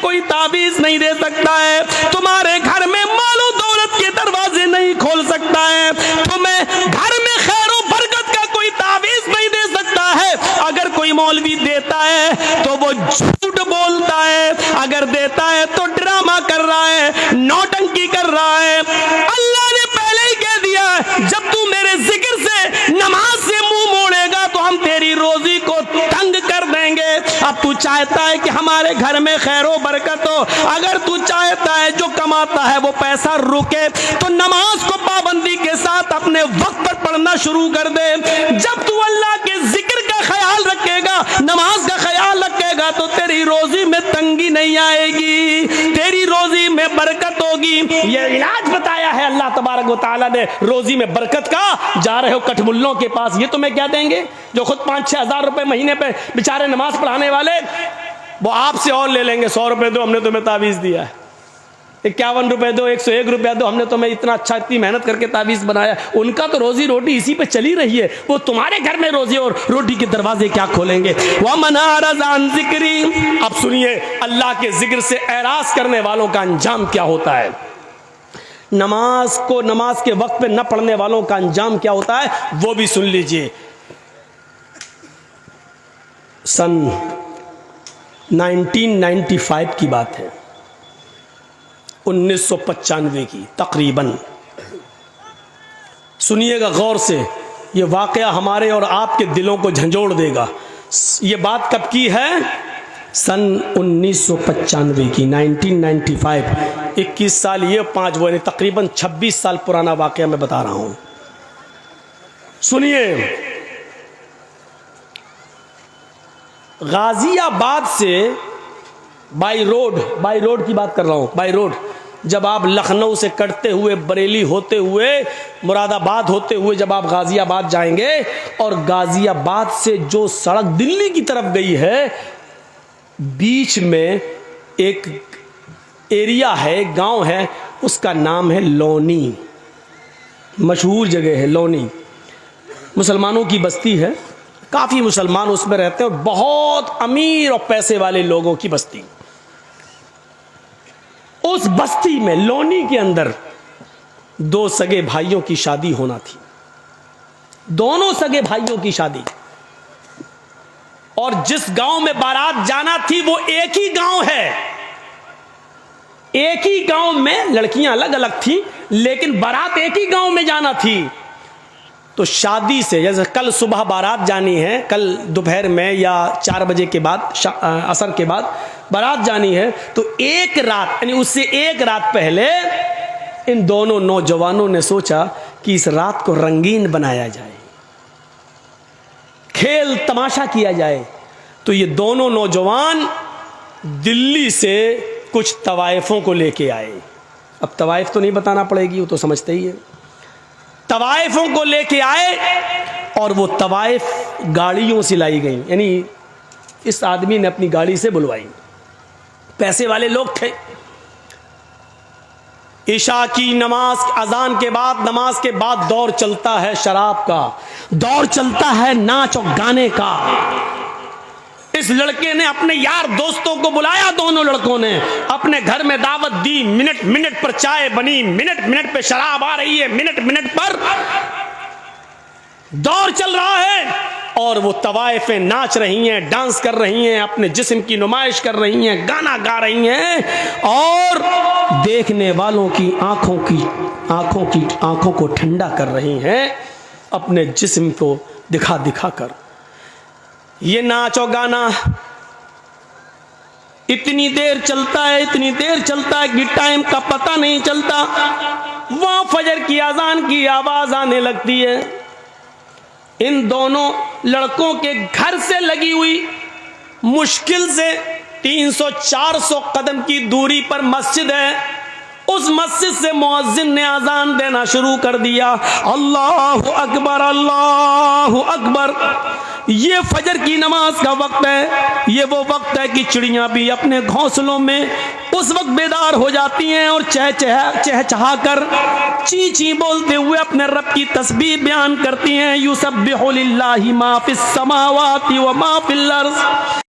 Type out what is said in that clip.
کوئی تعویذ نہیں دے سکتا ہے، تمہارے گھر میں مال و دولت کے دروازے نہیں کھول سکتا ہے، تمہیں گھر میں خیر و برکت کا کوئی تعویذ نہیں دے سکتا ہے۔ اگر کوئی مولوی دیتا ہے تو وہ جھوٹ بولتا ہے، اگر دیتا ہے تو ڈرامہ کر رہا ہے، نوٹنکی کر رہا ہے۔ اللہ نے پہلے ہی کہہ دیا جب تو میرے ذکر سے نماز سے منہ موڑے گا تو ہم تیری روزی کو تنگ کر دیں گے۔ اب تو چاہتا ہے کہ ہمارے گھر میں خیر و برکت ہو، اگر تو چاہتا ہے جو کماتا ہے وہ پیسہ رکے تو نماز کو پابندی کے ساتھ اپنے وقت پر پڑھنا شروع کر دے۔ جب تو اللہ کے ذکر کا خیال رکھے گا، نماز کا خیال رکھے گا تو تیری روزی میں تنگی نہیں آئے گی، تیری روزی میں برکت ہوگی۔ یہ علاج بتایا ہے اللہ تبارک و تعالیٰ نے روزی میں برکت کا۔ جا رہے ہو کٹھ ملوں کے پاس، یہ تمہیں کیا دیں گے؟ جو خود 5-6 ہزار روپے مہینے پہ بیچارے نماز پڑھانے والے، وہ آپ سے اور لے لیں گے 100 روپے دو، ہم نے تمہیں تعویذ دیا ہے، 51 روپے دو، 101 روپیہ دو، ہم نے تمہیں اتنا اچھا اتنی محنت کر کے تعویذ بنایا۔ ان کا تو روزی روٹی اسی پہ چلی رہی ہے، وہ تمہارے گھر میں روزی اور روٹی کے دروازے کیا کھولیں گے؟ وَمَنْ أَعْرَضَ عَنْ ذِكْرِي، اب سنیے اللہ کے ذکر سے اعراض کرنے والوں کا انجام کیا ہوتا ہے۔ نماز کو نماز کے وقت پہ نہ پڑھنے والوں کا انجام کیا ہوتا ہے وہ بھی سن لیجئے۔ سن 1995 کی بات ہے، 1995 کی تقریباً، سنیے گا غور سے، یہ واقعہ ہمارے اور آپ کے دلوں کو جھنجھوڑ دے گا۔ یہ بات کب کی ہے؟ سن 1995 کی، 1995، 21 سال یہ 5 وہ، تقریباً 26 سال پرانا واقعہ میں بتا رہا ہوں۔ سنیے، غازی آباد سے بائی روڈ کی بات کر رہا ہوں، بائی روڈ، جب آپ لکھنؤ سے کٹتے ہوئے بریلی ہوتے ہوئے مراد آباد ہوتے ہوئے جب آپ غازی آباد جائیں گے، اور غازی آباد سے جو سڑک دلی کی طرف گئی ہے، بیچ میں ایک ایریا ہے، گاؤں ہے، اس کا نام ہے لونی، مشہور جگہ ہے لونی، مسلمانوں کی بستی ہے، کافی مسلمان اس میں رہتے ہیں، اور بہت امیر اور پیسے والے لوگوں کی بستی۔ اس بستی میں لونی کے اندر 2 سگے بھائیوں کی شادی ہونا تھی، دونوں سگے بھائیوں کی شادی، اور جس گاؤں میں بارات جانا تھی وہ ایک ہی گاؤں ہے، ایک ہی گاؤں میں، لڑکیاں الگ الگ تھیں لیکن بارات ایک ہی گاؤں میں جانا تھی۔ تو شادی سے جیسے کل صبح بارات جانی ہے، کل دوپہر میں یا 4 بجے کے بعد، عصر کے بعد بارات جانی ہے، تو ایک رات یعنی اس سے ایک رات پہلے ان دونوں نوجوانوں نے سوچا کہ اس رات کو رنگین بنایا جائے، کھیل تماشا کیا جائے۔ تو یہ دونوں نوجوان دلی سے کچھ طوائفوں کو لے کے آئے۔ اب طوائف تو نہیں بتانا پڑے گی، وہ تو سمجھتے ہی ہے۔ طوائفوں کو لے کے آئے، اور وہ طوائف گاڑیوں سے لائی گئیں، یعنی اس آدمی نے اپنی گاڑی سے بلوائی، پیسے والے لوگ تھے۔ عشاء کی نماز، اذان کے بعد، نماز کے بعد دور چلتا ہے شراب کا، دور چلتا ہے ناچ اور گانے کا۔ اس لڑکے نے اپنے یار دوستوں کو بلایا، دونوں لڑکوں نے اپنے گھر میں دعوت دی، منٹ منٹ پر چائے بنی، منٹ منٹ پہ شراب آ رہی ہے، منٹ منٹ پر دور چل رہا ہے، اور وہ طوائفیں ناچ رہی ہیں، ڈانس کر رہی ہیں، اپنے جسم کی نمائش کر رہی ہیں، گانا گا رہی ہیں، اور دیکھنے والوں کی آنکھوں کو ٹھنڈا کر رہی ہیں اپنے جسم کو دکھا دکھا کر۔ یہ ناچ و گانا اتنی دیر چلتا ہے کہ ٹائم کا پتہ نہیں چلتا۔ وہاں فجر کی اذان کی آواز آنے لگتی ہے۔ ان دونوں لڑکوں کے گھر سے لگی ہوئی مشکل سے 300-400 قدم کی دوری پر مسجد ہے۔ اس مسجد سے مؤذن نے اذان دینا شروع کر دیا، اللہ اکبر اللہ اکبر۔ یہ فجر کی نماز کا وقت ہے، یہ وہ وقت ہے کہ چڑیاں بھی اپنے گھونسلوں میں اس وقت بیدار ہو جاتی ہیں، اور چہچہا کر چی چی بولتے ہوئے اپنے رب کی تسبیح بیان کرتی ہیں۔ یسبح للہ ما فی السماوات و ما فی الارض۔